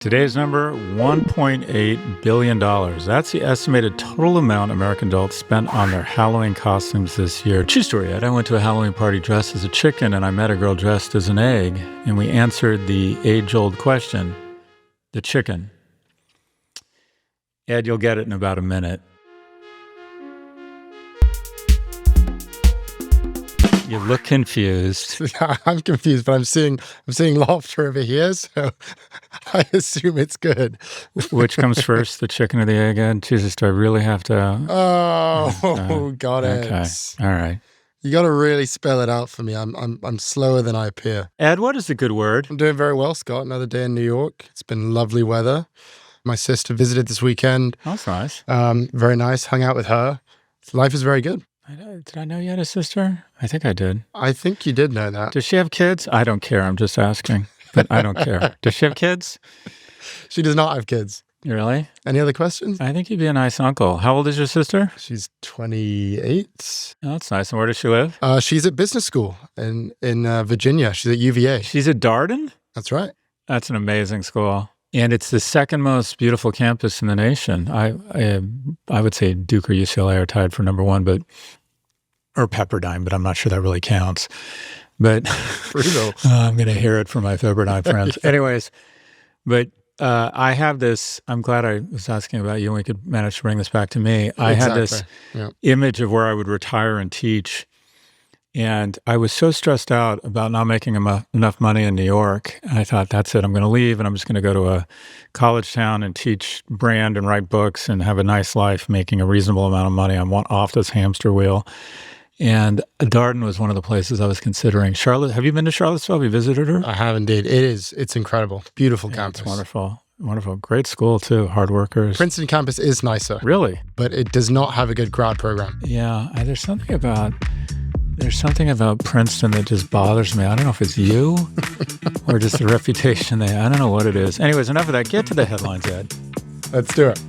Today's number, $1.8 billion. That's the estimated total amount American adults spent on their Halloween costumes this year. True story, Ed. I went to a Halloween party dressed as a chicken, and I met a girl dressed as an egg, and we answered the age-old question, the chicken. Ed, you'll get it in about a minute. You look confused. I'm confused, but I'm seeing laughter over here, so I assume it's good. Which comes first, the chicken or the egg, Ed? Jesus, do I really have to? Got it. Okay, all right. You got to really spell it out for me. I'm slower than I appear. Ed, what is the good word? I'm doing very well, Scott. Another day in New York. It's been lovely weather. My sister visited this weekend. Oh, that's nice. Very nice. Hung out with her. Life is very good. Did I know you had a sister? I think I did. I think you did know that. Does she have kids? I don't care. I'm just asking. But I don't care. Does she have kids? She does not have kids. Really? Any other questions? I think you'd be a nice uncle. How old is your sister? She's 28. Oh, that's nice. And where does she live? She's at business school in Virginia. She's at UVA. She's at Darden? That's right. That's an amazing school. And it's the second most beautiful campus in the nation. I would say Duke or UCLA are tied for number one, or Pepperdine, but I'm not sure that really counts. But I'm going to hear it from my Pepperdine friends. Yeah. Anyways, but I have this, I'm glad I was asking about you and we could manage to bring this back to me. I had this image of where I would retire and teach. And I was so stressed out about not making enough money in New York. And I thought, that's it. I'm going to leave and I'm just going to go to a college town and teach brand and write books and have a nice life, making a reasonable amount of money. I'm off this hamster wheel. And Darden was one of the places I was considering. Charlotte, have you been to Charlottesville? Have you visited her? I have indeed. It's incredible. Beautiful campus. It's wonderful. Wonderful. Great school too. Hard workers. Princeton campus is nicer. Really? But it does not have a good grad program. Yeah. There's something about Princeton that just bothers me. I don't know if it's you or just the reputation I don't know what it is. Anyways, enough of that. Get to the headlines, Ed. Let's do it.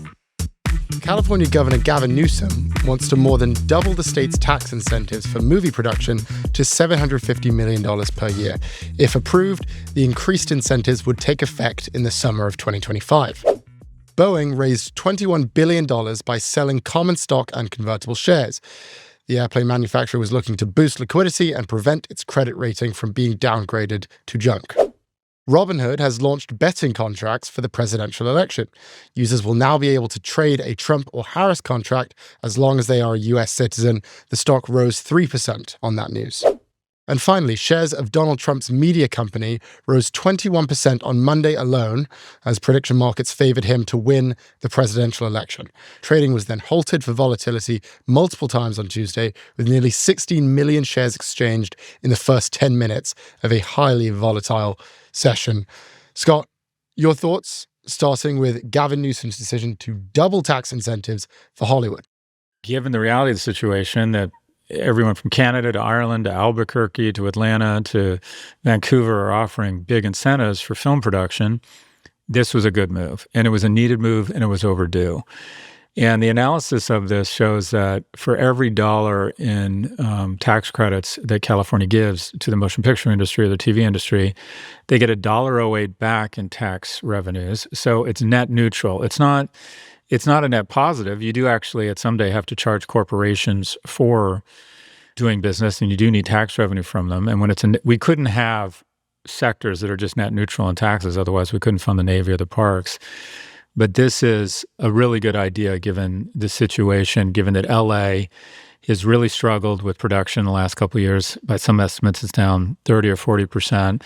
California Governor Gavin Newsom wants to more than double the state's tax incentives for movie production to $750 million per year. If approved, the increased incentives would take effect in the summer of 2025. Boeing raised $21 billion by selling common stock and convertible shares. The airplane manufacturer was looking to boost liquidity and prevent its credit rating from being downgraded to junk. Robinhood has launched betting contracts for the presidential election. Users will now be able to trade a Trump or Harris contract as long as they are a US citizen. The stock rose 3% on that news. And finally, shares of Donald Trump's media company rose 21% on Monday alone, as prediction markets favored him to win the presidential election. Trading was then halted for volatility multiple times on Tuesday, with nearly 16 million shares exchanged in the first 10 minutes of a highly volatile session. Scott, your thoughts, starting with Gavin Newsom's decision to double tax incentives for Hollywood? Given the reality of the situation that everyone from Canada to Ireland to Albuquerque to Atlanta to Vancouver are offering big incentives for film production, this was a good move. And it was a needed move and it was overdue. And the analysis of this shows that for every dollar in tax credits that California gives to the motion picture industry or the TV industry, they get $1.08 back in tax revenues. So it's net neutral. It's not a net positive. You do actually at some day have to charge corporations for doing business, and you do need tax revenue from them. And when we couldn't have sectors that are just net neutral in taxes, otherwise we couldn't fund the Navy or the parks. But this is a really good idea given the situation, given that LA has really struggled with production the last couple of years. By some estimates, it's down 30 or 40%.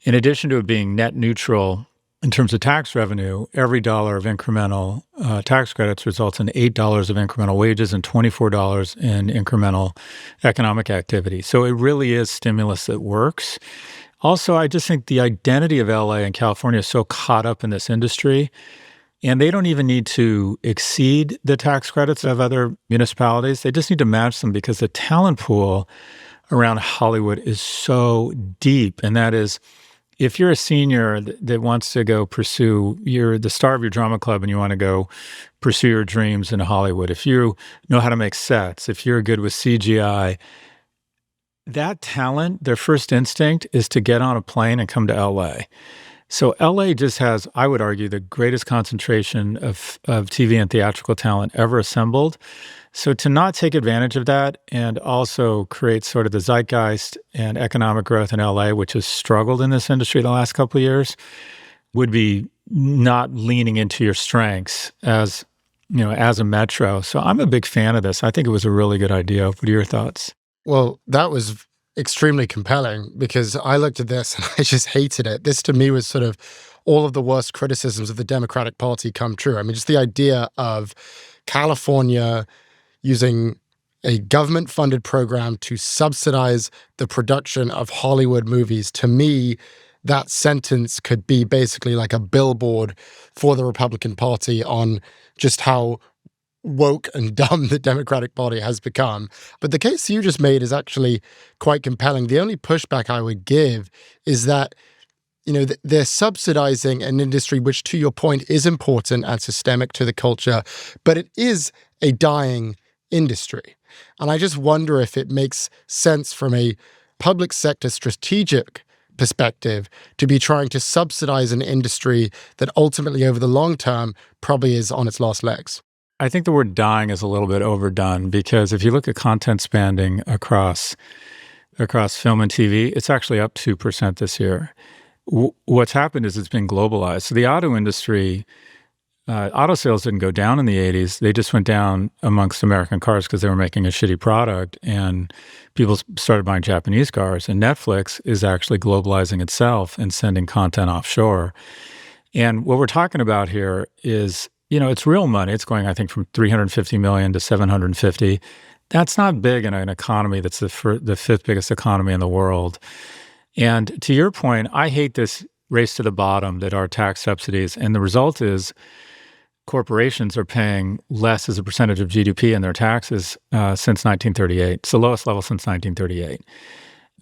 In addition to it being net neutral in terms of tax revenue, every dollar of incremental tax credits results in $8 of incremental wages and $24 in incremental economic activity. So it really is stimulus that works. Also, I just think the identity of LA and California is so caught up in this industry, and they don't even need to exceed the tax credits of other municipalities. They just need to match them because the talent pool around Hollywood is so deep. And that is, if you're a senior that wants to go pursue, you're the star of your drama club and you want to go pursue your dreams in Hollywood, if you know how to make sets, if you're good with CGI, that talent, their first instinct is to get on a plane and come to LA. So LA just has, I would argue, the greatest concentration of TV and theatrical talent ever assembled. So to not take advantage of that and also create sort of the zeitgeist and economic growth in LA, which has struggled in this industry the last couple of years, would be not leaning into your strengths as a metro. So I'm a big fan of this. I think it was a really good idea. What are your thoughts? Well, that was extremely compelling because I looked at this and I just hated it. This to me was sort of all of the worst criticisms of the Democratic Party come true. I mean, just the idea of California using a government-funded program to subsidize the production of Hollywood movies. To me, that sentence could be basically like a billboard for the Republican Party on just how woke and dumb the Democratic Party has become. But the case you just made is actually quite compelling. The only pushback I would give is that they're subsidizing an industry which, to your point, is important and systemic to the culture, but it is a dying industry. And I just wonder if it makes sense from a public sector strategic perspective to be trying to subsidize an industry that ultimately, over the long term, probably is on its last legs. I think the word dying is a little bit overdone because if you look at content spending across film and TV, it's actually up 2% this year. What's happened is it's been globalized. So the auto industry, auto sales didn't go down in the 80s. They just went down amongst American cars because they were making a shitty product and people started buying Japanese cars. And Netflix is actually globalizing itself and sending content offshore. And what we're talking about here is, it's real money. It's going, I think, from 350 million to 750. That's not big in an economy that's the fifth biggest economy in the world. And to your point, I hate this race to the bottom that are tax subsidies. And the result is corporations are paying less as a percentage of GDP in their taxes since 1938. It's the lowest level since 1938.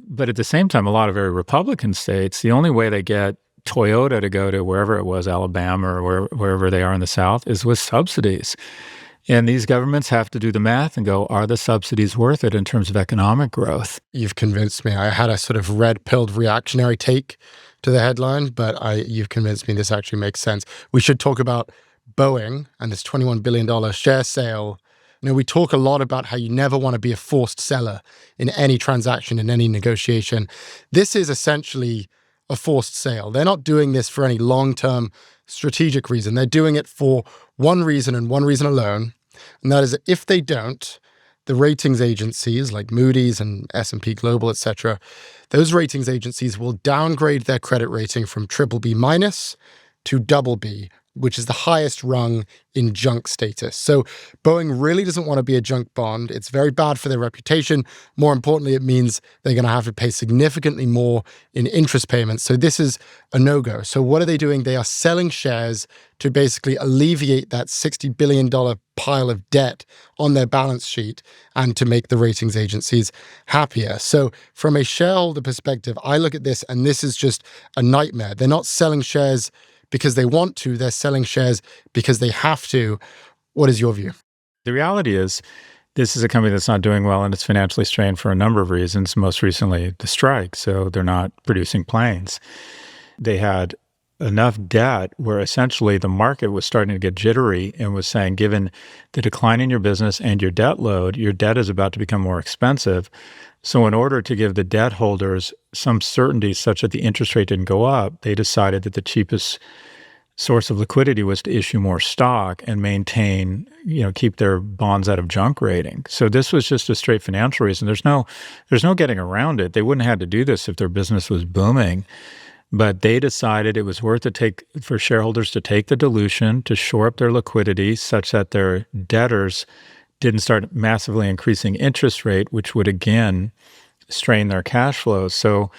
But at the same time, a lot of very Republican states, the only way they get Toyota to go to wherever it was, Alabama or wherever they are in the South, is with subsidies. And these governments have to do the math and go, are the subsidies worth it in terms of economic growth? You've convinced me. I had a sort of red-pilled reactionary take to the headline, but you've convinced me this actually makes sense. We should talk about Boeing and this $21 billion share sale. We talk a lot about how you never want to be a forced seller in any transaction, in any negotiation. This is essentially a forced sale. They're not doing this for any long-term strategic reason. They're doing it for one reason and one reason alone, and that is that if they don't, the ratings agencies like Moody's and S&P Global, etc., those ratings agencies will downgrade their credit rating from BBB minus to BB, which is the highest rung in junk status. So Boeing really doesn't want to be a junk bond. It's very bad for their reputation. More importantly, it means they're going to have to pay significantly more in interest payments. So this is a no-go. So what are they doing? They are selling shares to basically alleviate that $60 billion pile of debt on their balance sheet and to make the ratings agencies happier. So from a shareholder perspective, I look at this and this is just a nightmare. They're not selling shares because they want to, they're selling shares because they have to. What is your view? The reality is this is a company that's not doing well and it's financially strained for a number of reasons, most recently the strike. So they're not producing planes. They had enough debt where essentially the market was starting to get jittery and was saying, given the decline in your business and your debt load, your debt is about to become more expensive. So in order to give the debt holders some certainty such that the interest rate didn't go up, they decided that the cheapest source of liquidity was to issue more stock and maintain, keep their bonds out of junk rating. So this was just a straight financial reason. There's no getting around it. They wouldn't have had to do this if their business was booming. But they decided it was worth it for shareholders to take the dilution to shore up their liquidity such that their debtors didn't start massively increasing interest rate, which would again strain their cash flows. So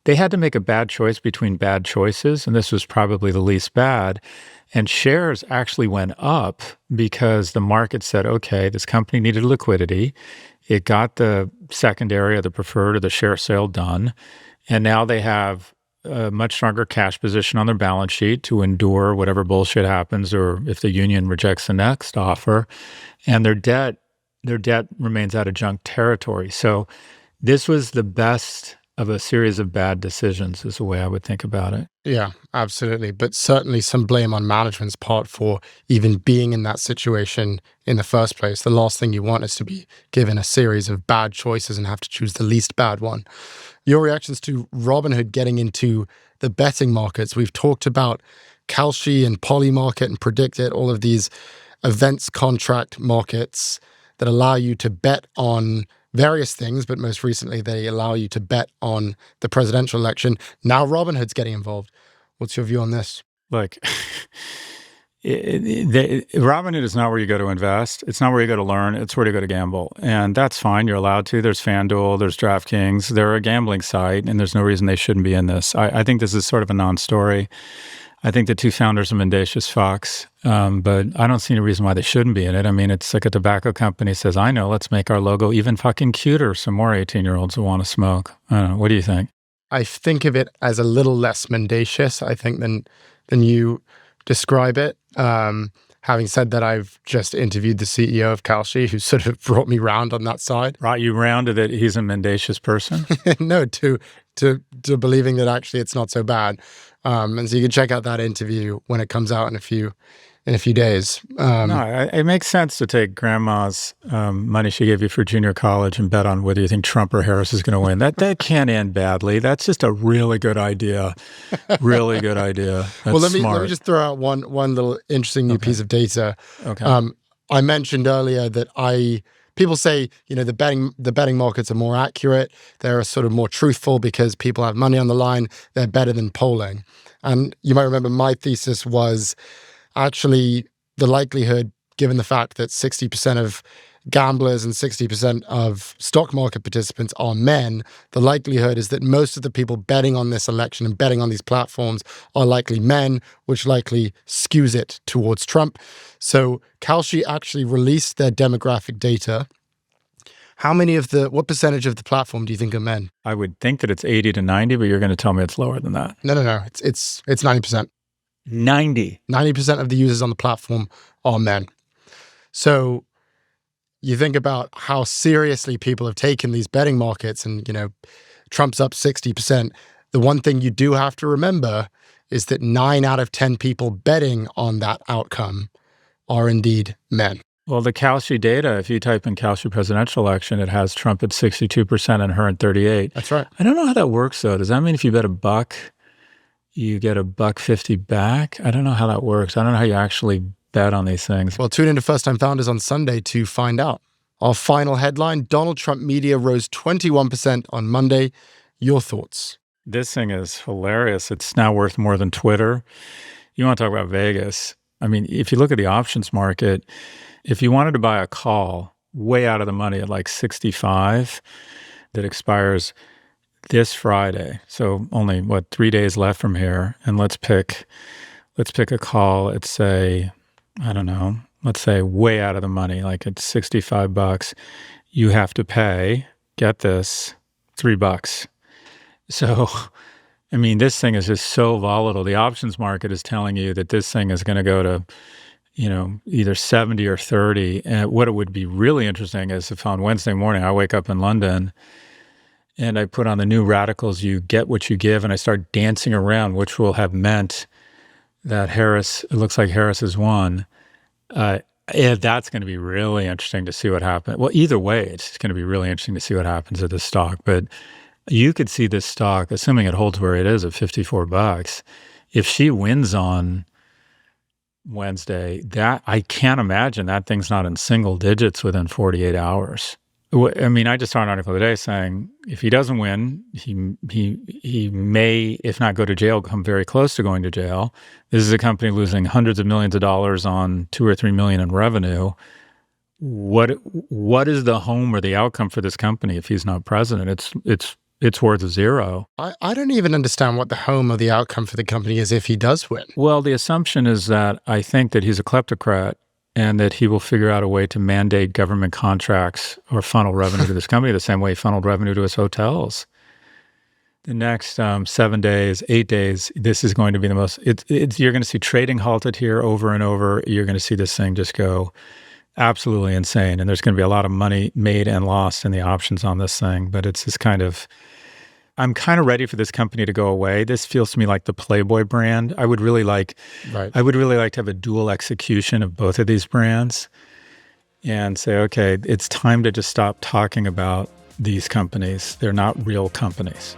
they had to make a bad choice between bad choices, and this was probably the least bad. And shares actually went up because the market said, okay, this company needed liquidity. It got the secondary or the preferred or the share sale done. And now they have a much stronger cash position on their balance sheet to endure whatever bullshit happens or if the union rejects the next offer. And their debt remains out of junk territory. So this was the best of a series of bad decisions is the way I would think about it. Yeah, absolutely. But certainly some blame on management's part for even being in that situation in the first place. The last thing you want is to be given a series of bad choices and have to choose the least bad one. Your reactions to Robinhood getting into the betting markets. We've talked about Kalshi and Polymarket and Predictit, all of these events contract markets that allow you to bet on various things, but most recently they allow you to bet on the presidential election. Now Robinhood's getting involved. What's your view on this? Like, Robinhood is not where you go to invest. It's not where you go to learn. It's where you go to gamble. And that's fine. You're allowed to. There's FanDuel, there's DraftKings. They're a gambling site, and there's no reason they shouldn't be in this. I think this is sort of a non-story. I think the two founders are mendacious fucks, but I don't see any reason why they shouldn't be in it. I mean, it's like a tobacco company says, I know, let's make our logo even fucking cuter. Some more 18-year-olds who want to smoke. I don't know. What do you think? I think of it as a little less mendacious, I think, than you describe it. Having said that, I've just interviewed the CEO of Kalshi, who sort of brought me round on that side. Brought you round to that he's a mendacious person? No, to believing that actually it's not so bad. And so you can check out that interview when it comes out in a few days. No, it makes sense to take grandma's money she gave you for junior college and bet on whether you think Trump or Harris is going to win. That can't end badly. That's just a really good idea. Really good idea. That's well, let me just throw out one little interesting new piece of data. Okay. I mentioned earlier that people say, the betting markets are more accurate. They're sort of more truthful because people have money on the line. They're better than polling. And you might remember my thesis was actually the likelihood, given the fact that 60% of gamblers and 60% of stock market participants are men, the likelihood is that most of the people betting on this election and betting on these platforms are likely men, which likely skews it towards Trump. So Kalshi actually released their demographic data. What percentage of the platform do you think are men? I would think that it's 80 to 90, but you're going to tell me it's lower than that. No. It's 90%. 90. 90% of the users on the platform are men. So you think about how seriously people have taken these betting markets and, Trump's up 60%. The one thing you do have to remember is that 9 out of 10 people betting on that outcome are indeed men. Well, the Kalshi data, if you type in Kalshi presidential election, it has Trump at 62% and her at 38%. That's right. I don't know how that works, though. Does that mean if you bet $1, you get $1.50 back? I don't know how that works. I don't know how you actually bet on these things. Well, tune into First Time Founders on Sunday to find out. Our final headline, Donald Trump media rose 21% on Monday. Your thoughts? This thing is hilarious. It's now worth more than Twitter. You want to talk about Vegas. I mean, if you look at the options market, if you wanted to buy a call way out of the money at like 65 that expires this Friday, so only 3 days left from here, and let's pick a call at, say, I don't know, let's say way out of the money, like it's $65, you have to pay, get this, $3. So, I mean, this thing is just so volatile. The options market is telling you that this thing is going to go to, either 70 or 30. And what it would be really interesting is if on Wednesday morning I wake up in London and I put on the new Radicals, You Get What You Give, and I start dancing around, which will have meant that it looks like Harris has won. That's going to be really interesting to see what happens. Well, either way, it's going to be really interesting to see what happens to this stock. But you could see this stock, assuming it holds where it is at $54, if she wins on Wednesday, that I can't imagine that thing's not in single digits within 48 hours. I mean, I just saw an article today saying if he doesn't win, he may, if not go to jail, come very close to going to jail. This is a company losing hundreds of millions of dollars on 2 or 3 million in revenue. What is the home or the outcome for this company if he's not president? It's worth zero. I don't even understand what the home or the outcome for the company is if he does win. Well, the assumption is that I think that he's a kleptocrat and that he will figure out a way to mandate government contracts or funnel revenue to this company the same way he funneled revenue to his hotels. The next 7 days, 8 days, this is going to be the most, you're going to see trading halted here over and over. You're going to see this thing just go absolutely insane. And there's going to be a lot of money made and lost in the options on this thing. But it's this kind of I'm kind of ready for this company to go away. This feels to me like the Playboy brand. I would really like to have a dual execution of both of these brands and say, okay, it's time to just stop talking about these companies. They're not real companies.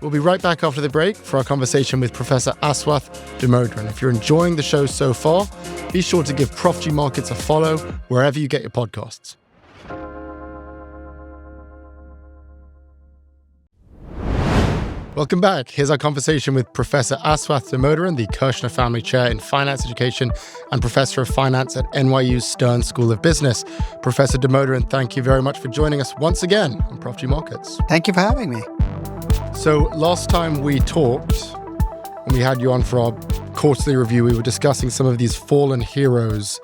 We'll be right back after the break for our conversation with Professor Aswath Damodaran. If you're enjoying the show so far, be sure to give Prof G Markets a follow wherever you get your podcasts. Welcome back. Here's our conversation with Professor Aswath Damodaran, the Kirshner Family Chair in Finance Education and Professor of Finance at NYU's Stern School of Business. Professor Damodaran, thank you very much for joining us once again on Prof G Markets. Thank you for having me. So last time we talked, when we had you on for our quarterly review, we were discussing some of these fallen heroes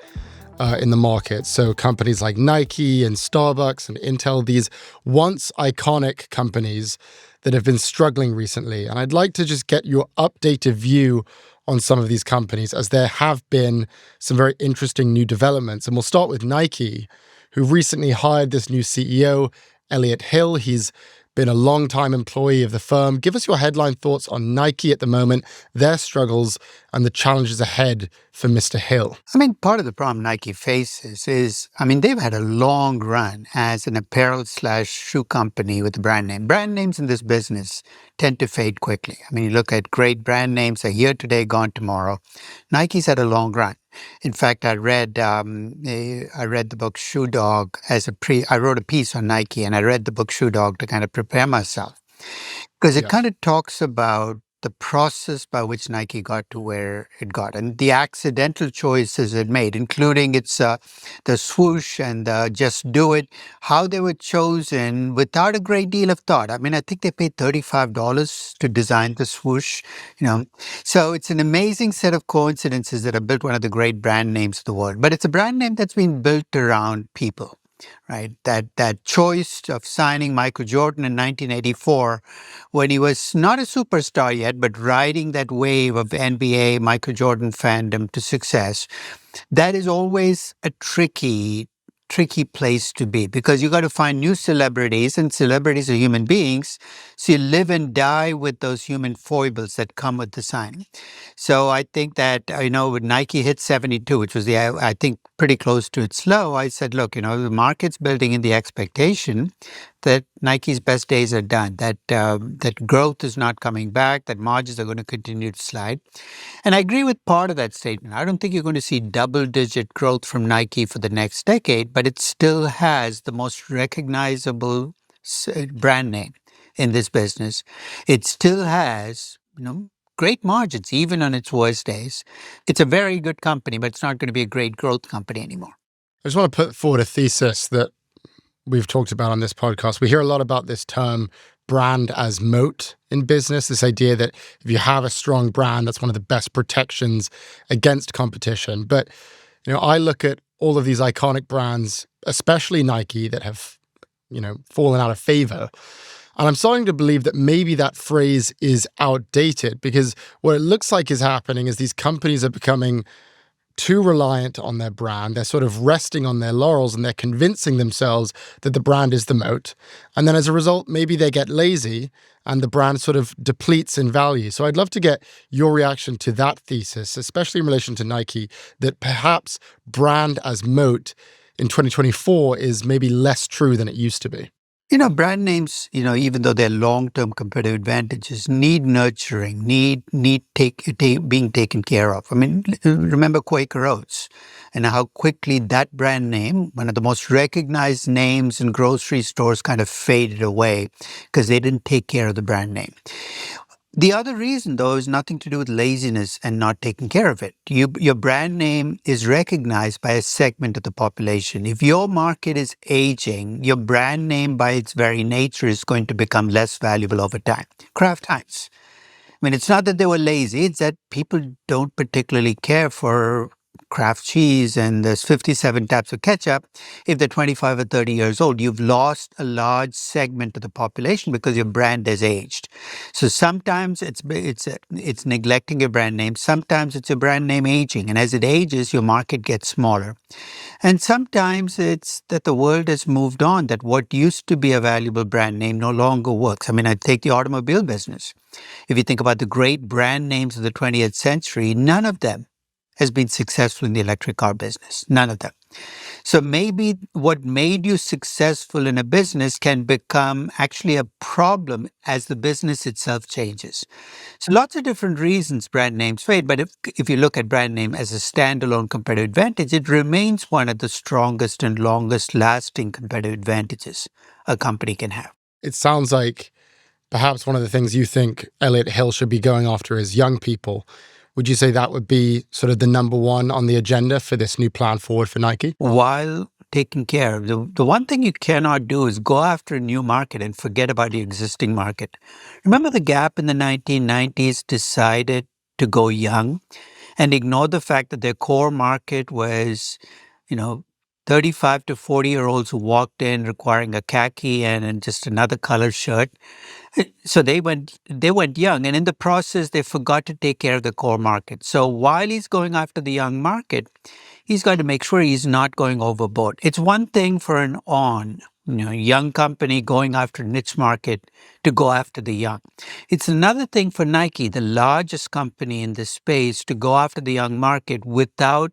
in the market. So companies like Nike and Starbucks and Intel, these once iconic companies that have been struggling recently. And I'd like to just get your updated view on some of these companies, as there have been some very interesting new developments. And we'll start with Nike, who recently hired this new CEO, Elliott Hill. He's been a long-time employee of the firm. Give us your headline thoughts on Nike at the moment, their struggles, and the challenges ahead for Mr. Hill. Part of the problem Nike faces is, they've had a long run as an apparel/shoe company with a brand name. Brand names in this business tend to fade quickly. You look at great brand names, are here today, gone tomorrow. Nike's had a long run. In fact, I read the book Shoe Dog I wrote a piece on Nike, and I read the book Shoe Dog to kind of prepare myself, because it kind of talks about the process by which Nike got to where it got, and the accidental choices it made, including the swoosh and the just do it, how they were chosen without a great deal of thought. I think they paid $35 to design the swoosh, So it's an amazing set of coincidences that have built one of the great brand names of the world. But it's a brand name that's been built around people. Right, that choice of signing Michael Jordan in 1984, when he was not a superstar yet, but riding that wave of NBA Michael Jordan fandom to success, that is always a tricky place to be, because you got to find new celebrities, and celebrities are human beings, so you live and die with those human foibles that come with the signing. So I think that, when Nike hit 72, which was I think pretty close to its low, I said, look, the market's building in the expectation that Nike's best days are done, that growth is not coming back, that margins are going to continue to slide. And I agree with part of that statement. I don't think you're going to see double-digit growth from Nike for the next decade, but it still has the most recognizable brand name in this business. It still has, great margins, even on its worst days. It's a very good company, but it's not going to be a great growth company anymore. I just want to put forward a thesis that we've talked about on this podcast. We hear a lot about this term brand as moat in business, this idea that if you have a strong brand, that's one of the best protections against competition. But, I look at all of these iconic brands, especially Nike, that have, fallen out of favor. And I'm starting to believe that maybe that phrase is outdated, because what it looks like is happening is these companies are becoming too reliant on their brand. They're sort of resting on their laurels, and they're convincing themselves that the brand is the moat. And then as a result, maybe they get lazy and the brand sort of depletes in value. So I'd love to get your reaction to that thesis, especially in relation to Nike, that perhaps brand as moat in 2024 is maybe less true than it used to be. Brand names, even though they're long-term competitive advantages, need nurturing, need being taken care of. Remember Quaker Oats and how quickly that brand name, one of the most recognized names in grocery stores, kind of faded away because they didn't take care of the brand name. The other reason, though, is nothing to do with laziness and not taking care of it. Your brand name is recognized by a segment of the population. If your market is aging, your brand name by its very nature is going to become less valuable over time. Kraft Heinz. It's not that they were lazy, it's that people don't particularly care for Kraft cheese and there's 57 types of ketchup, if they're 25 or 30 years old, you've lost a large segment of the population because your brand has aged. So sometimes it's neglecting your brand name. Sometimes it's your brand name aging. And as it ages, your market gets smaller. And sometimes it's that the world has moved on, that what used to be a valuable brand name no longer works. I mean, I take the automobile business. If you think about the great brand names of the 20th century, none of them has been successful in the electric car business. None of them. So maybe what made you successful in a business can become actually a problem as the business itself changes. So lots of different reasons brand names fade, but if you look at brand name as a standalone competitive advantage, it remains one of the strongest and longest lasting competitive advantages a company can have. It sounds like perhaps one of the things you think Elliott Hill should be going after is young people. Would you say that would be sort of the number one on the agenda for this new plan forward for Nike? While taking care of the one thing you cannot do is go after a new market and forget about the existing market. Remember the Gap in the 1990s decided to go young and ignore the fact that their core market was, 35 to 40-year-olds who walked in requiring a khaki and just another color shirt. So they went young, and in the process, they forgot to take care of the core market. So while he's going after the young market, he's got to make sure he's not going overboard. It's one thing for an young company going after a niche market to go after the young. It's another thing for Nike, the largest company in this space, to go after the young market without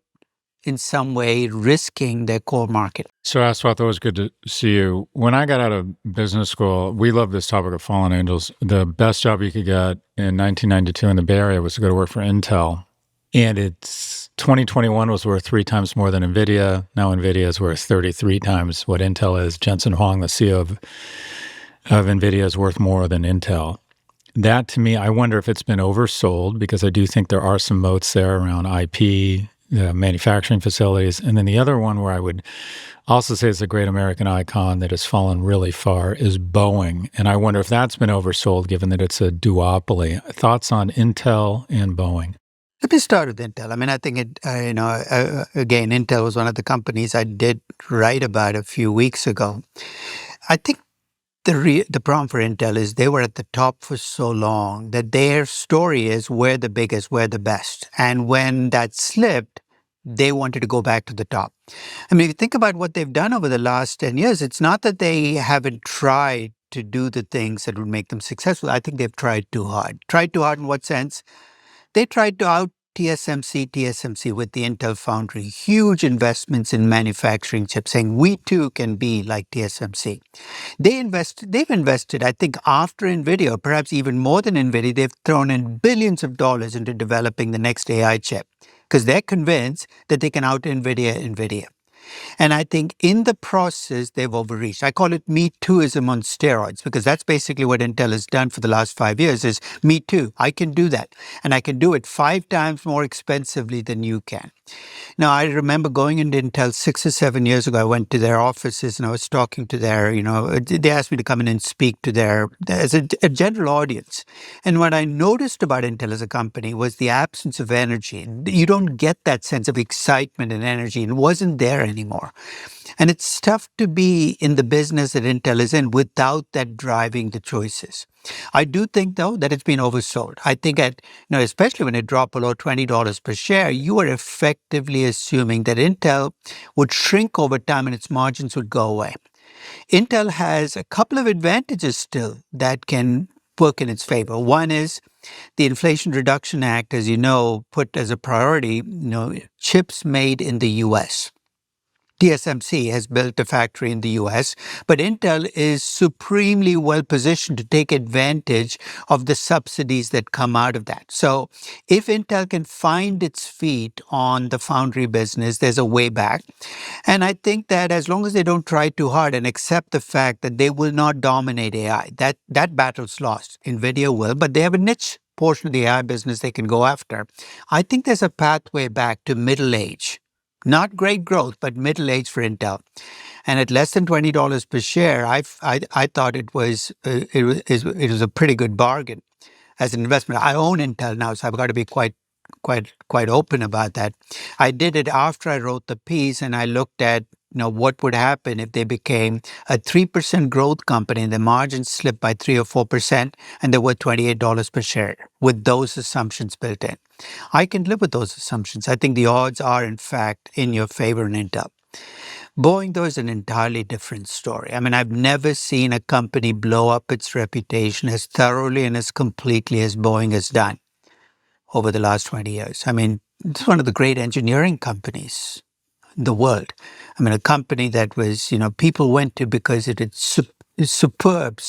in some way risking their core market. So, Aswath, always good to see you. When I got out of business school, we love this topic of fallen angels. The best job you could get in 1992 in the Bay Area was to go to work for Intel. And it's 2021 was worth 3 times more than Nvidia. Now Nvidia is worth 33 times what Intel is. Jensen Huang, the CEO of Nvidia, is worth more than Intel. That, to me, I wonder if it's been oversold, because I do think there are some moats there around IP, manufacturing facilities. And then the other one where I would also say is a great American icon that has fallen really far is Boeing. And I wonder if that's been oversold, given that it's a duopoly. Thoughts on Intel and Boeing? Let me start with Intel. I mean, I think again, Intel was one of the companies I did write about a few weeks ago. I think the problem for Intel is they were at the top for so long that their story is we're the biggest, we're the best. And when that slipped, they wanted to go back to the top. I mean, if you think about what they've done over the last 10 years, it's not that they haven't tried to do the things that would make them successful. I think they've tried too hard. Tried too hard in what sense? They tried to out TSMC with the Intel foundry, huge investments in manufacturing chips, saying we too can be like TSMC. They've invested, I think, after Nvidia, perhaps even more than Nvidia, they've thrown in billions of dollars into developing the next AI chip because they're convinced that they can out Nvidia. And I think in the process, they've overreached. I call it Me Tooism on steroids, because that's basically what Intel has done for the last 5 years is, me too, I can do that. And I can do it 5 times more expensively than you can. Now, I remember going into Intel 6 or 7 years ago. I went to their offices and I was talking to they asked me to come in and speak to as a general audience. And what I noticed about Intel as a company was the absence of energy. You don't get that sense of excitement and energy. It wasn't there anymore. And it's tough to be in the business that Intel is in without that driving the choices. I do think, though, that it's been oversold. I think especially when it dropped below $20 per share, you are effectively assuming that Intel would shrink over time and its margins would go away. Intel has a couple of advantages still that can work in its favor. One is the Inflation Reduction Act, as you know, put as a priority, chips made in the U.S. TSMC has built a factory in the US, but Intel is supremely well positioned to take advantage of the subsidies that come out of that. So if Intel can find its feet on the foundry business, there's a way back. And I think that as long as they don't try too hard and accept the fact that they will not dominate AI, that battle's lost. Nvidia will, but they have a niche portion of the AI business they can go after. I think there's a pathway back to middle age. Not great growth, but middle age for Intel. And at less than $20 per share, I thought it was a pretty good bargain as an investment. I own Intel now, so I've got to be quite quite open about that. I did it after I wrote the piece, and I looked at what would happen if they became a 3% growth company and the margins slipped by 3 or 4% and they were $28 per share with those assumptions built in. I can live with those assumptions. I think the odds are, in fact, in your favor in Intel. Boeing, though, is an entirely different story. I mean, I've never seen a company blow up its reputation as thoroughly and as completely as Boeing has done over the last 20 years. I mean, it's one of the great engineering companies in the world. I mean, a company that was, people went to because it had superb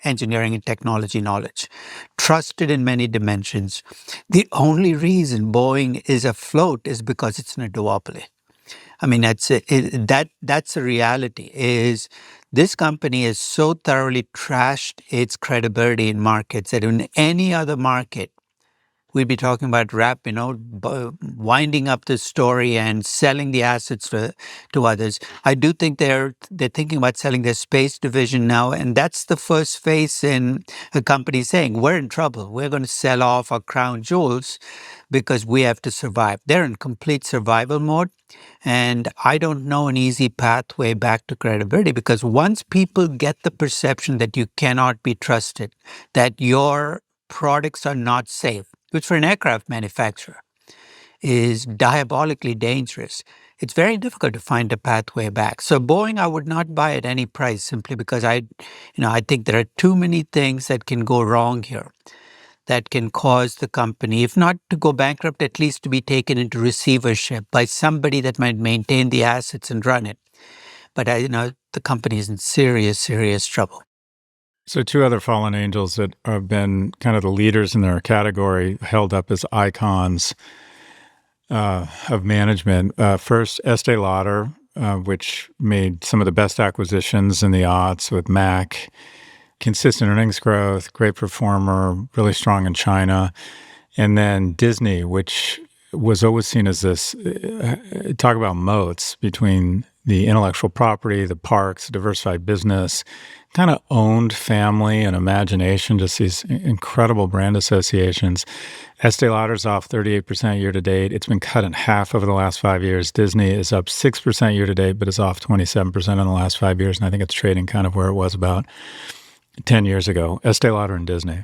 engineering and technology knowledge, trusted in many dimensions. The only reason Boeing is afloat is because it's in a duopoly. I mean, that's a reality. Is this company has so thoroughly trashed its credibility in markets that in any other market, we'd be talking about winding up the story and selling the assets to others. I do think they're thinking about selling their space division now, and that's the first phase in a company saying, we're in trouble. We're going to sell off our crown jewels because we have to survive. They're in complete survival mode, and I don't know an easy pathway back to credibility, because once people get the perception that you cannot be trusted, that your products are not safe, which for an aircraft manufacturer is diabolically dangerous, it's very difficult to find a pathway back. So Boeing, I would not buy at any price, simply because I think there are too many things that can go wrong here that can cause the company, if not to go bankrupt, at least to be taken into receivership by somebody that might maintain the assets and run it. But the company is in serious trouble. So two other fallen angels that have been kind of the leaders in their category, held up as icons of management. First, Estee Lauder, which made some of the best acquisitions in the aughts with Mac, consistent earnings growth, great performer, really strong in China. And then Disney, which was always seen as this, talk about moats between the intellectual property, the parks, diversified business, kind of owned family and imagination, just these incredible brand associations. Estee Lauder's off 38% year to date. It's been cut in half over the last 5 years. Disney is up 6% year to date, but is off 27% in the last 5 years. And I think it's trading kind of where it was about 10 years ago. Estee Lauder and Disney.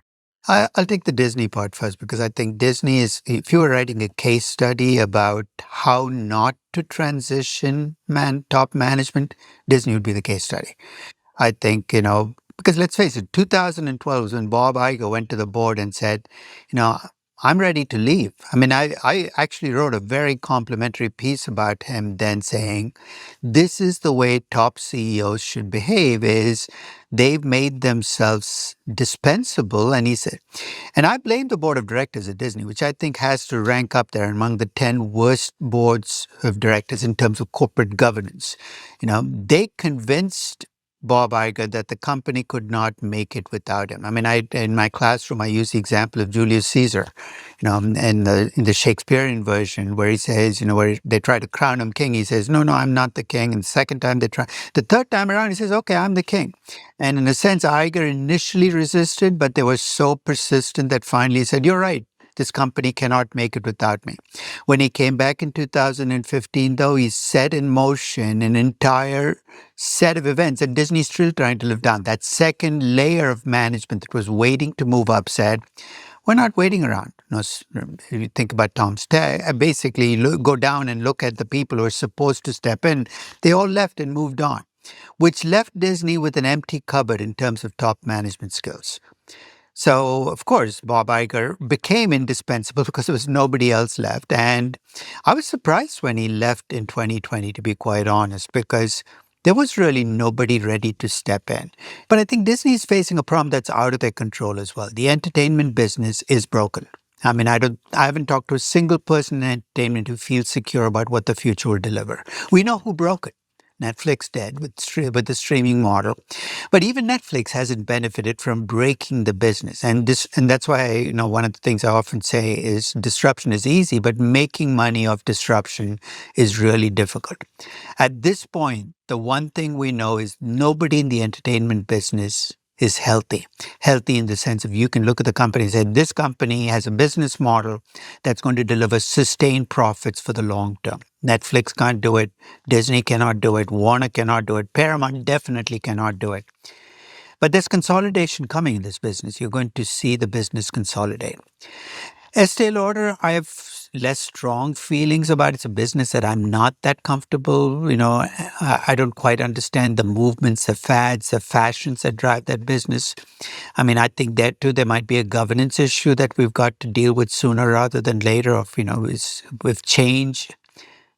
I'll take the Disney part first, because I think Disney is, if you were writing a case study about how not to transition top management, Disney would be the case study. I think, because let's face it, 2012 was when Bob Iger went to the board and said, I'm ready to leave. I mean, I actually wrote a very complimentary piece about him then, saying, this is the way top CEOs should behave, is they've made themselves dispensable. And he said, and I blame the board of directors at Disney, which I think has to rank up there among the 10 worst boards of directors in terms of corporate governance. They convinced Bob Iger that the company could not make it without him. I mean, in my classroom, I use the example of Julius Caesar, in the Shakespearean version, where he says, where they try to crown him king, he says, no, I'm not the king. And the second time they try, the third time around, he says, okay, I'm the king. And in a sense, Iger initially resisted, but they were so persistent that finally he said, you're right. This company cannot make it without me. When he came back in 2015, though, he set in motion an entire set of events, and Disney's still trying to live down. That second layer of management that was waiting to move up said, we're not waiting around. If you think about Tom's tag, basically go down and look at the people who are supposed to step in. They all left and moved on, which left Disney with an empty cupboard in terms of top management skills. So, of course, Bob Iger became indispensable because there was nobody else left. And I was surprised when he left in 2020, to be quite honest, because there was really nobody ready to step in. But I think Disney is facing a problem that's out of their control as well. The entertainment business is broken. I mean, I haven't talked to a single person in entertainment who feels secure about what the future will deliver. We know who broke it. Netflix did with the streaming model. But even Netflix hasn't benefited from breaking the business. And that's why, one of the things I often say is disruption is easy, but making money off disruption is really difficult. At this point, the one thing we know is nobody in the entertainment business is healthy. Healthy in the sense of you can look at the company and say, this company has a business model that's going to deliver sustained profits for the long term. Netflix can't do it. Disney cannot do it. Warner cannot do it. Paramount definitely cannot do it. But there's consolidation coming in this business. You're going to see the business consolidate. Estee Lauder, I have less strong feelings about. It's a business that I'm not that comfortable. I don't quite understand the movements, the fads, the fashions that drive that business. I mean, I think that too, there might be a governance issue that we've got to deal with sooner rather than later if change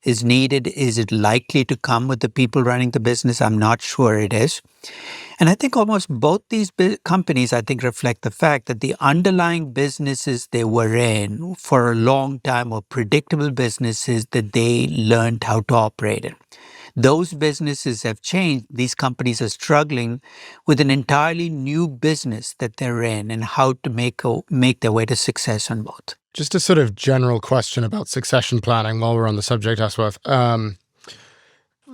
is needed, is it likely to come with the people running the business? I'm not sure it is. And I think almost both these companies, I think, reflect the fact that the underlying businesses they were in for a long time were predictable businesses that they learned how to operate in. Those businesses have changed. These companies are struggling with an entirely new business that they're in and how to make their way to success on both. Just a sort of general question about succession planning while we're on the subject, Aswath.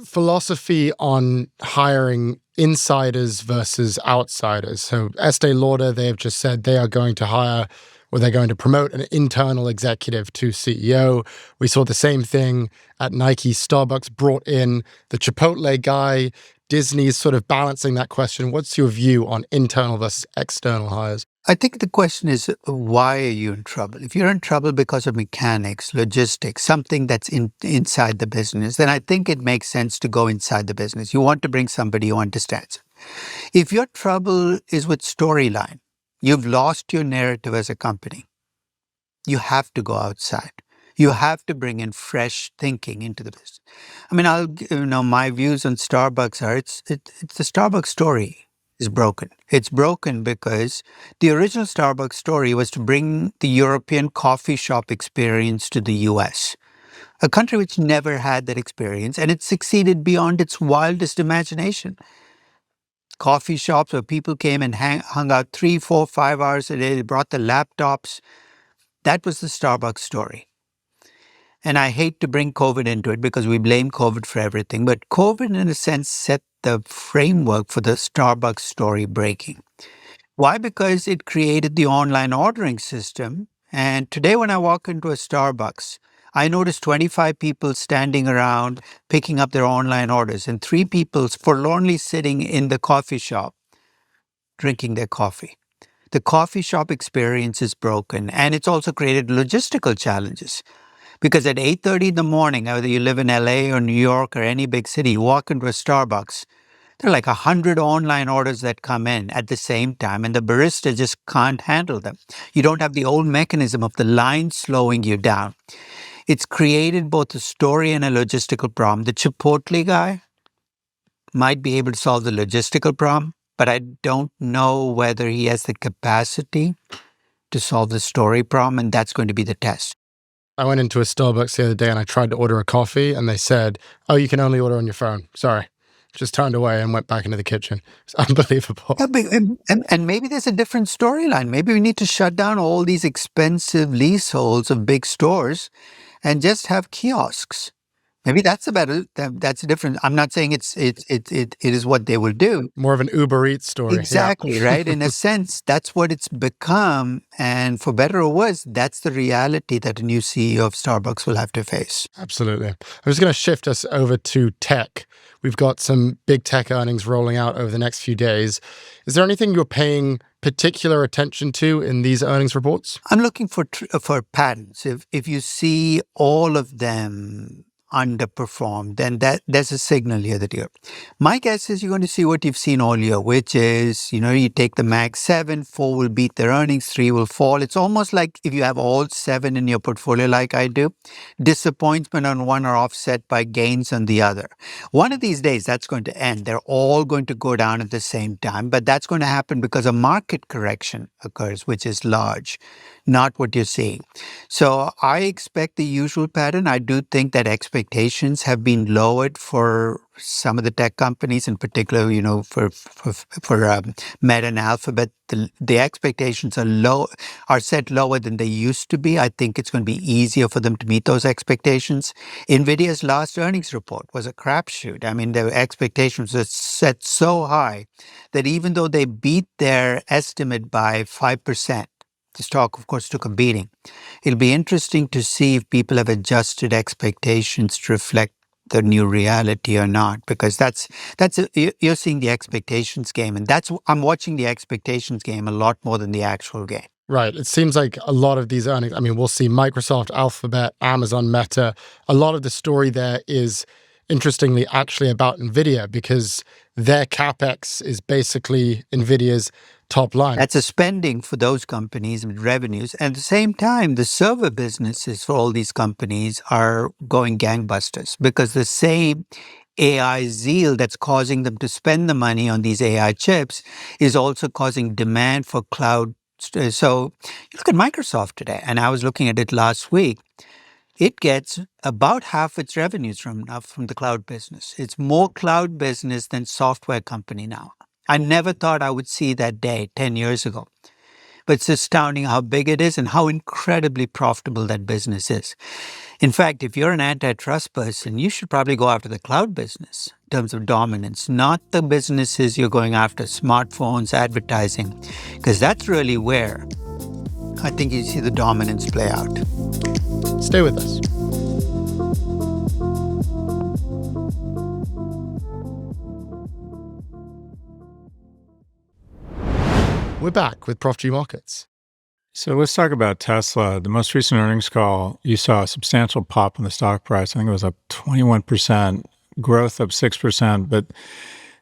Philosophy on hiring insiders versus outsiders. So Estee Lauder, they have just said they are going to hire, or they're going to promote an internal executive to CEO. We saw the same thing at Nike. Starbucks brought in the Chipotle guy. Disney is sort of balancing that question. What's your view on internal versus external hires? I think the question is, why are you in trouble? If you're in trouble because of mechanics, logistics, something that's inside the business, then I think it makes sense to go inside the business. You want to bring somebody who understands. If your trouble is with storyline, you've lost your narrative as a company, you have to go outside. You have to bring in fresh thinking into the business. I mean, my views on Starbucks are it's the Starbucks story is broken. It's broken because the original Starbucks story was to bring the European coffee shop experience to the US, a country which never had that experience, and it succeeded beyond its wildest imagination. Coffee shops where people came and hung out 3, 4, 5 hours a day. They brought the laptops. That was the Starbucks story. And I hate to bring COVID into it because we blame COVID for everything. But COVID, in a sense, set the framework for the Starbucks story breaking. Why? Because it created the online ordering system. And today when I walk into a Starbucks, I notice 25 people standing around picking up their online orders and 3 people forlornly sitting in the coffee shop drinking their coffee. The coffee shop experience is broken, and it's also created logistical challenges. Because at 8:30 in the morning, whether you live in LA or New York or any big city, you walk into a Starbucks, there are like 100 online orders that come in at the same time, and the barista just can't handle them. You don't have the old mechanism of the line slowing you down. It's created both a story and a logistical problem. The Chipotle guy might be able to solve the logistical problem, but I don't know whether he has the capacity to solve the story problem, and that's going to be the test. I went into a Starbucks the other day and I tried to order a coffee and they said, "Oh, you can only order on your phone. Sorry." Just turned away and went back into the kitchen. It's unbelievable. And maybe there's a different storyline. Maybe we need to shut down all these expensive leaseholds of big stores and just have kiosks. Maybe that's that's different. I'm not saying it is what they will do. More of an Uber Eats story. Exactly, yeah. right? In a sense, that's what it's become. And for better or worse, that's the reality that a new CEO of Starbucks will have to face. Absolutely. I'm just going to shift us over to tech. We've got some big tech earnings rolling out over the next few days. Is there anything you're paying particular attention to in these earnings reports? I'm looking for patterns. If you see all of them underperformed, then there's a signal here that my guess is you're going to see what you've seen all year, which is, you take the Mag 7, 4 will beat their earnings, 3 will fall. It's almost like if you have all 7 in your portfolio like I do, disappointment on one are offset by gains on the other. One of these days, that's going to end. They're all going to go down at the same time, but that's going to happen because a market correction occurs, which is large, not what you're seeing. So I expect the usual pattern. I do think that expectation expectations have been lowered for some of the tech companies, in particular, for Meta and Alphabet. The expectations are set lower than they used to be. I think it's going to be easier for them to meet those expectations. Nvidia's last earnings report was a crapshoot. I mean, their expectations were set so high that even though they beat their estimate by 5%, the stock, of course, took a beating. It'll be interesting to see if people have adjusted expectations to reflect the new reality or not, because you're seeing the expectations game, and I'm watching the expectations game a lot more than the actual game. Right. It seems like a lot of these earnings, I mean, we'll see Microsoft, Alphabet, Amazon, Meta. A lot of the story there is, interestingly, actually about Nvidia, because their CapEx is basically Nvidia's top line. That's a spending for those companies with revenues. And at the same time, the server businesses for all these companies are going gangbusters, because the same AI zeal that's causing them to spend the money on these AI chips is also causing demand for cloud. So you look at Microsoft today, and I was looking at it last week. It gets about half its revenues from the cloud business. It's more cloud business than software company now. I never thought I would see that day 10 years ago. But it's astounding how big it is and how incredibly profitable that business is. In fact, if you're an antitrust person, you should probably go after the cloud business in terms of dominance, not the businesses you're going after, smartphones, advertising, because that's really where I think you see the dominance play out. Stay with us. We're back with Prof G Markets. So let's talk about Tesla. The most recent earnings call, you saw a substantial pop in the stock price. I think it was up 21%, growth up 6%, but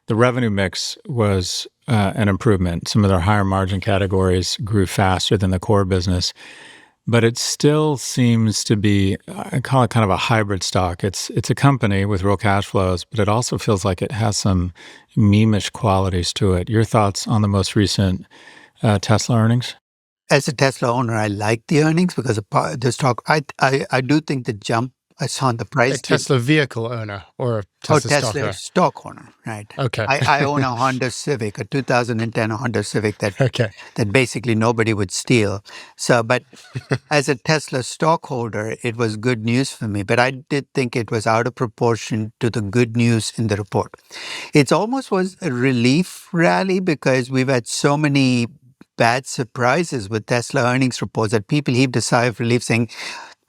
the revenue mix was an improvement. Some of their higher margin categories grew faster than the core business. But it still seems to be, I call it kind of a hybrid stock. It's a company with real cash flows, but it also feels like it has some meme-ish qualities to it. Your thoughts on the most recent Tesla earnings? As a Tesla owner, I like the earnings because of the stock. I do think the jump I saw in the price. A Tesla vehicle owner or a Tesla stock owner, right? Okay. I own a Honda Civic, a 2010 Honda Civic that basically nobody would steal. So, but as a Tesla stockholder, it was good news for me. But I did think it was out of proportion to the good news in the report. It almost was a relief rally because we've had so many bad surprises with Tesla earnings reports that people heaved a sigh of relief saying,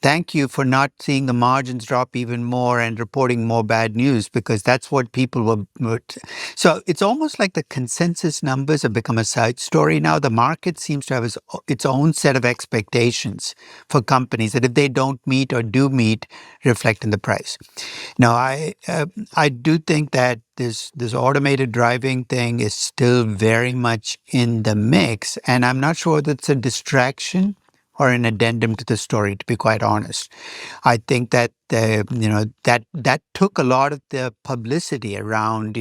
thank you for not seeing the margins drop even more and reporting more bad news, because that's what people were. So it's almost like the consensus numbers have become a side story now. The market seems to have its own set of expectations for companies that if they don't meet or do meet, reflect in the price. Now, I do think that this automated driving thing is still very much in the mix, and I'm not sure that's a distraction or an addendum to the story, to be quite honest. I think that that took a lot of the publicity around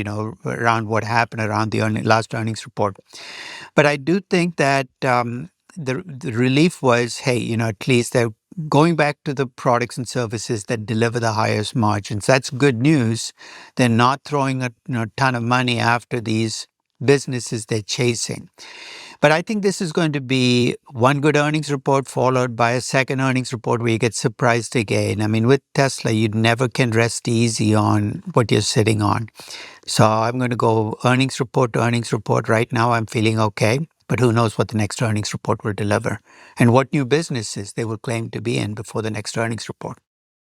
what happened around the last earnings report. But I do think that the relief was, hey, at least they're going back to the products and services that deliver the highest margins. That's good news. They're not throwing a ton of money after these businesses they're chasing. But I think this is going to be one good earnings report followed by a second earnings report where you get surprised again. I mean, with Tesla, you never can rest easy on what you're sitting on. So I'm going to go earnings report to earnings report. Right now, I'm feeling okay. But who knows what the next earnings report will deliver and what new businesses they will claim to be in before the next earnings report.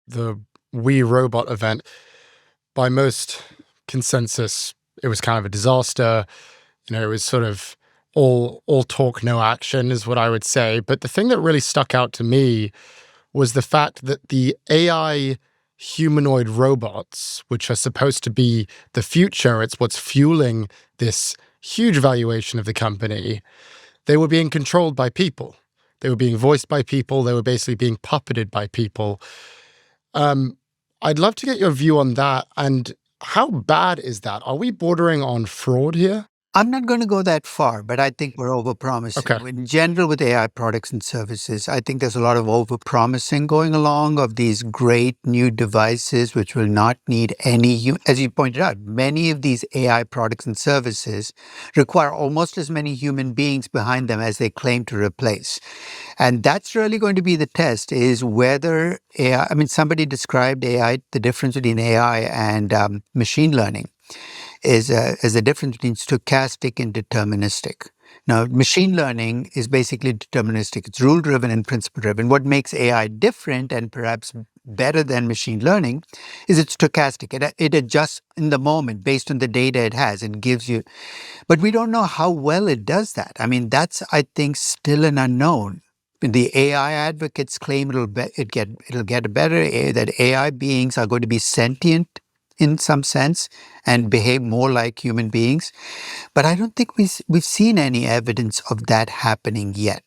The We Robot event, by most consensus, it was kind of a disaster. It was sort of all talk, no action is what I would say. But the thing that really stuck out to me was the fact that the AI humanoid robots, which are supposed to be the future, it's what's fueling this huge valuation of the company, they were being controlled by people. They were being voiced by people. They were basically being puppeted by people. I'd love to get your view on that. And how bad is that? Are we bordering on fraud here? I'm not going to go that far, but I think we're overpromising. Okay. In general, with AI products and services, I think there's a lot of overpromising going along of these great new devices, which will not need any, as you pointed out, many of these AI products and services require almost as many human beings behind them as they claim to replace. And that's really going to be the test, is whether AI, I mean, somebody described AI, the difference between AI and machine learning is a difference between stochastic and deterministic. Now, machine learning is basically deterministic. It's rule-driven and principle-driven. What makes AI different and perhaps better than machine learning is it's stochastic. It adjusts in the moment based on the data it has and gives you. But we don't know how well it does that. I mean, that's, I think, still an unknown. The AI advocates claim it'll get better, that AI beings are going to be sentient in some sense and behave more like human beings. But I don't think we've seen any evidence of that happening yet.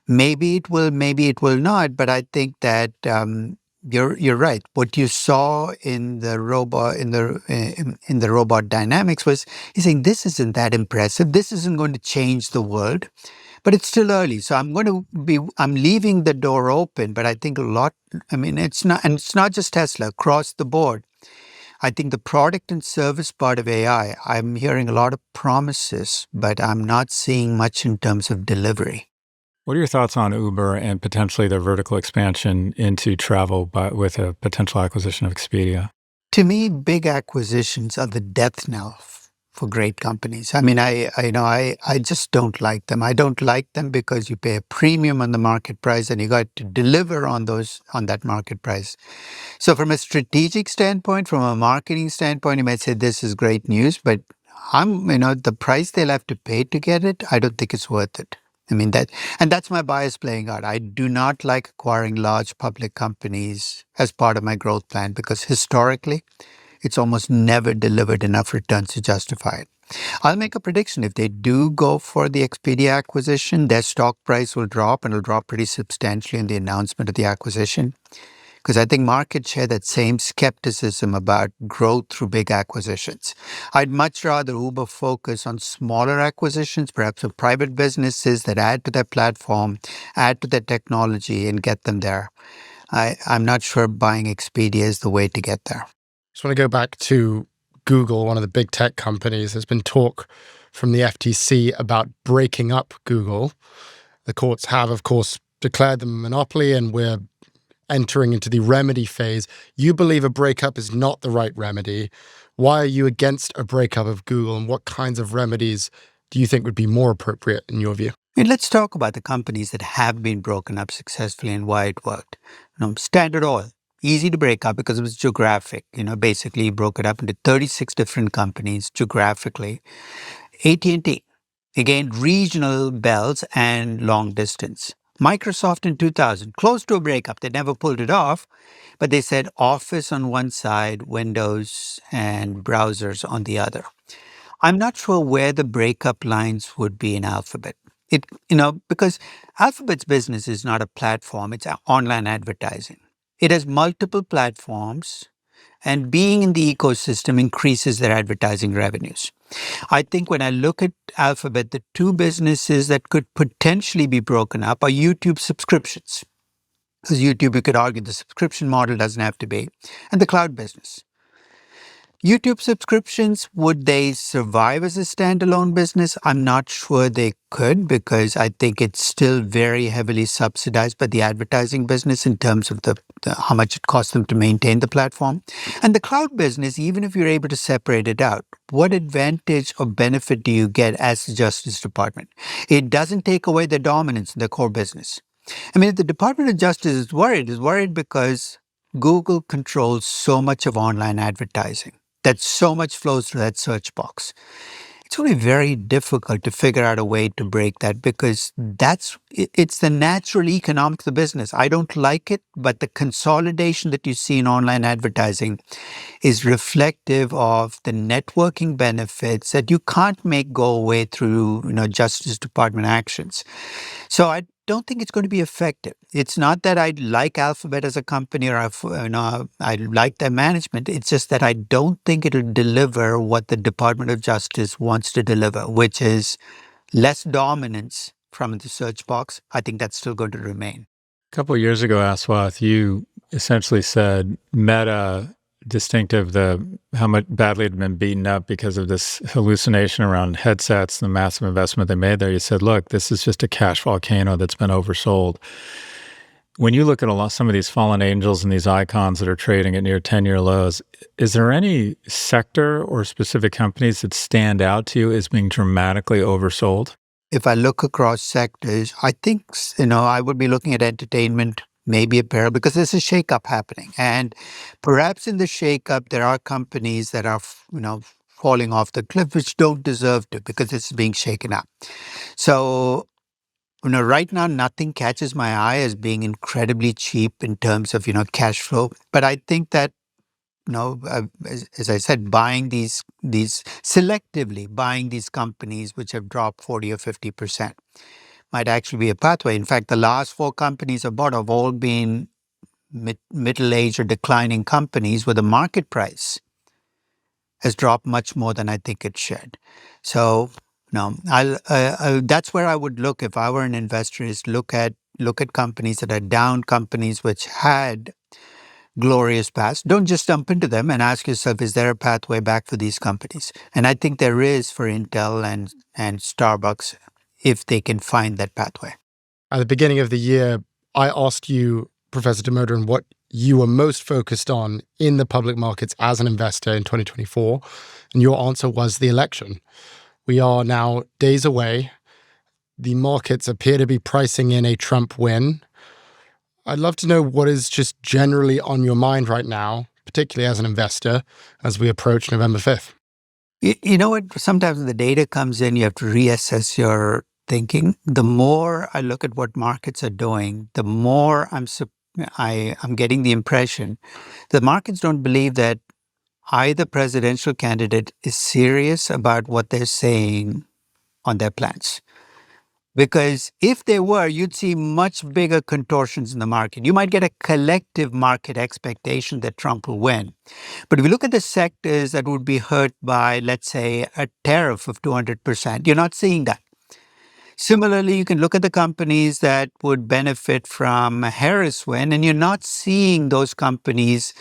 Maybe it will, maybe it will not. But I think that you're right. What you saw in the robot in the robot dynamics was, he's saying this isn't that impressive. This isn't going to change the world. But it's still early, so I'm leaving the door open. But I think a lot. I mean, it's not just Tesla, across the board. I think the product and service part of AI, I'm hearing a lot of promises, but I'm not seeing much in terms of delivery. What are your thoughts on Uber and potentially their vertical expansion into travel with a potential acquisition of Expedia? To me, big acquisitions are the death knell for great companies. I mean, I just don't like them. I don't like them because you pay a premium on the market price and you got to deliver on that market price. So from a strategic standpoint, from a marketing standpoint, you might say this is great news, but the price they'll have to pay to get it, I don't think it's worth it. I mean, that's my bias playing out. I do not like acquiring large public companies as part of my growth plan because historically, it's almost never delivered enough returns to justify it. I'll make a prediction. If they do go for the Expedia acquisition, their stock price will drop, and it'll drop pretty substantially in the announcement of the acquisition. Because I think markets share that same skepticism about growth through big acquisitions. I'd much rather Uber focus on smaller acquisitions, perhaps of private businesses that add to their platform, add to their technology, and get them there. I'm not sure buying Expedia is the way to get there. Just want to go back to Google, one of the big tech companies. There's been talk from the FTC about breaking up Google. The courts have, of course, declared them a monopoly, and we're entering into the remedy phase. You believe a breakup is not the right remedy. Why are you against a breakup of Google, and what kinds of remedies do you think would be more appropriate in your view? Let's talk about the companies that have been broken up successfully and why it worked. Standard Oil. Easy to break up because it was geographic. Basically you broke it up into 36 different companies geographically. AT&T, again, regional bells and long distance. Microsoft in 2000, close to a breakup. They never pulled it off, but they said Office on one side, Windows and browsers on the other. I'm not sure where the breakup lines would be in Alphabet. Because Alphabet's business is not a platform, it's online advertising. It has multiple platforms, and being in the ecosystem increases their advertising revenues. I think when I look at Alphabet, the two businesses that could potentially be broken up are YouTube subscriptions. Because YouTube, you could argue the subscription model doesn't have to be, and the cloud business. YouTube subscriptions, would they survive as a standalone business? I'm not sure they could, because I think it's still very heavily subsidized by the advertising business in terms of how much it costs them to maintain the platform. And the cloud business, even if you're able to separate it out, what advantage or benefit do you get as the Justice Department? It doesn't take away the dominance in the core business. I mean, if the Department of Justice is worried because Google controls so much of online advertising, that so much flows through that search box. It's really very difficult to figure out a way to break that, because it's the natural economics of the business. I don't like it, but the consolidation that you see in online advertising is reflective of the networking benefits that you can't make go away through Justice Department actions. So don't think it's going to be effective. It's not that I like Alphabet as a company or I like their management. It's just that I don't think it'll deliver what the Department of Justice wants to deliver, which is less dominance from the search box. I think that's still going to remain. A couple of years ago, Aswath, you essentially said Meta distinctive how much badly it had been beaten up because of this hallucination around headsets and the massive investment they made there. You said, look, this is just a cash volcano that's been oversold. When you look at some of these fallen angels and these icons that are trading at near 10-year lows, is there any sector or specific companies that stand out to you as being dramatically oversold? If I look across sectors, I think, I would be looking at entertainment, maybe apparel, because there's a shakeup happening. And perhaps in the shakeup, there are companies that are, falling off the cliff, which don't deserve to because it's being shaken up. So, right now, nothing catches my eye as being incredibly cheap in terms of, cash flow. But I think that, as I said, buying these selectively buying these companies which have dropped 40 or 50% might actually be a pathway. In fact, the last 4 companies I bought have all been middle-aged or declining companies where the market price has dropped much more than I think it should. So, that's where I would look if I were an investor, is look at companies that are down, companies which had glorious past. Don't just jump into them and ask yourself, is there a pathway back for these companies? And I think there is for Intel and Starbucks if they can find that pathway. At the beginning of the year, I asked you, Professor Damodaran, what you were most focused on in the public markets as an investor in 2024, and your answer was the election. We are now days away. The markets appear to be pricing in a Trump win. I'd love to know what is just generally on your mind right now, particularly as an investor, as we approach November 5th. You know what? Sometimes when the data comes in, you have to reassess your thinking. The more I look at what markets are doing, the more I'm getting the impression the markets don't believe that either presidential candidate is serious about what they're saying on their plans. Because if they were, you'd see much bigger contortions in the market. You might get a collective market expectation that Trump will win. But if you look at the sectors that would be hurt by, let's say, a tariff of 200%, you're not seeing that. Similarly, you can look at the companies that would benefit from a Harris win, and you're not seeing those companies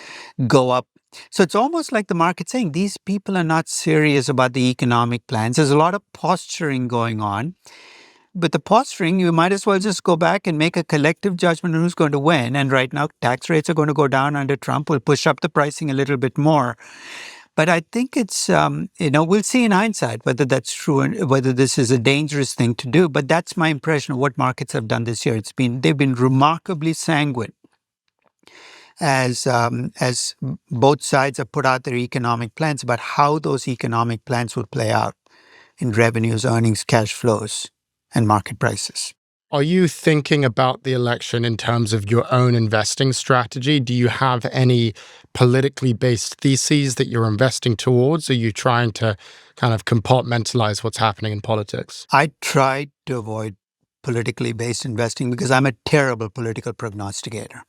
go up. So it's almost like the market saying these people are not serious about the economic plans. There's a lot of posturing going on. But the posturing, you might as well just go back and make a collective judgment on who's going to win. And right now, tax rates are going to go down under Trump. We'll push up the pricing a little bit more. But I think it's, we'll see in hindsight whether that's true and whether this is a dangerous thing to do. But that's my impression of what markets have done this year. They've been remarkably sanguine as both sides have put out their economic plans about how those economic plans will play out in revenues, earnings, cash flows, and market prices. Are you thinking about the election in terms of your own investing strategy? Do you have any politically based theses that you're investing towards? Are you trying to kind of compartmentalize what's happening in politics? I try to avoid politically based investing because I'm a terrible political prognosticator.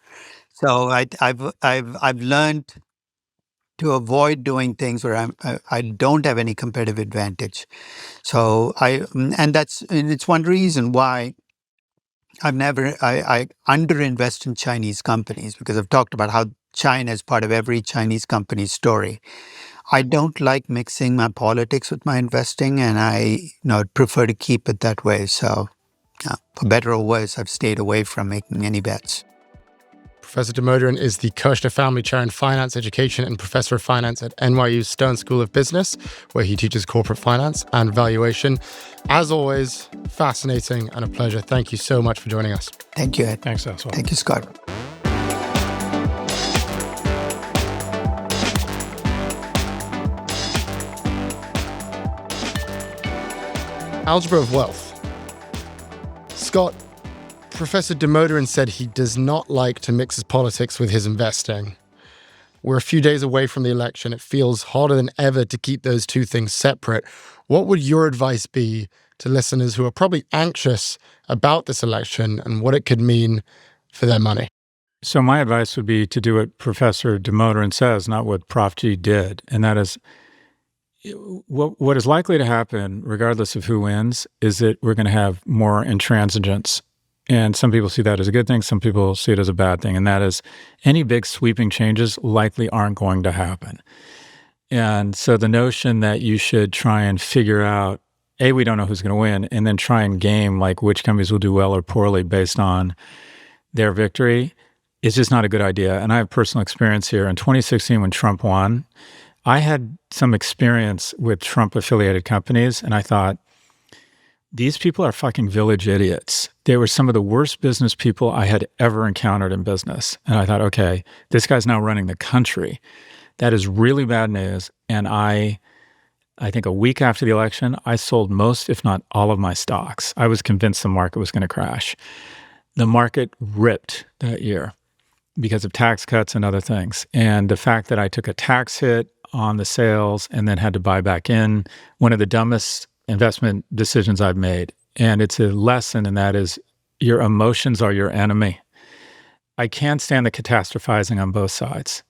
So I've learned to avoid doing things where I don't have any competitive advantage. So it's one reason why I underinvest in Chinese companies, because I've talked about how China is part of every Chinese company's story. I don't like mixing my politics with my investing, and I prefer to keep it that way. So for better or worse, I've stayed away from making any bets. Professor Damodaran is the Kirshner Family Chair in Finance Education and Professor of Finance at NYU's Stern School of Business, where he teaches corporate finance and valuation. As always, fascinating and a pleasure. Thank you so much for joining us. Thank you, Ed. Thanks, Aswath. Thank you, Scott. Algebra of Wealth. Scott, Professor Damodaran said he does not like to mix his politics with his investing. We're a few days away from the election. It feels harder than ever to keep those two things separate. What would your advice be to listeners who are probably anxious about this election and what it could mean for their money? So my advice would be to do what Professor Damodaran says, not what Prof G did. And that is, what is likely to happen, regardless of who wins, is that we're going to have more intransigence. And some people see that as a good thing. Some people see it as a bad thing. And that is, any big sweeping changes likely aren't going to happen. And so the notion that you should try and figure out, A, we don't know who's going to win, and then try and game like which companies will do well or poorly based on their victory is just not a good idea. And I have personal experience here. In 2016, when Trump won, I had some experience with Trump-affiliated companies, and I thought, these people are fucking village idiots. They were some of the worst business people I had ever encountered in business. And I thought, okay, this guy's now running the country. That is really bad news. And I think a week after the election, I sold most, if not all of my stocks. I was convinced the market was going to crash. The market ripped that year because of tax cuts and other things. And the fact that I took a tax hit on the sales and then had to buy back in, one of the dumbest investment decisions I've made. And it's a lesson, and that is your emotions are your enemy. I can't stand the catastrophizing on both sides.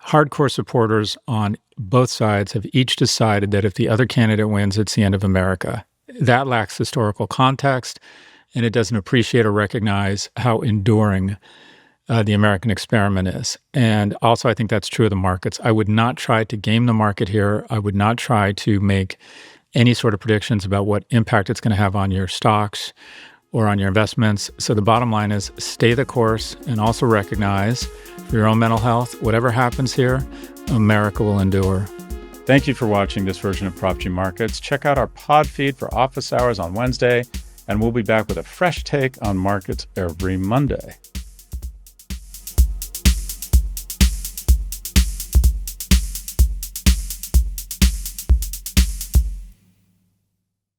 Hardcore supporters on both sides have each decided that if the other candidate wins, it's the end of America. That lacks historical context, and it doesn't appreciate or recognize how enduring the American experiment is. And also, I think that's true of the markets. I would not try to game the market here. I would not try to make any sort of predictions about what impact it's going to have on your stocks or on your investments. So the bottom line is stay the course and also recognize for your own mental health, whatever happens here, America will endure. Thank you for watching this version of Prof G Markets. Check out our pod feed for office hours on Wednesday, and we'll be back with a fresh take on markets every Monday.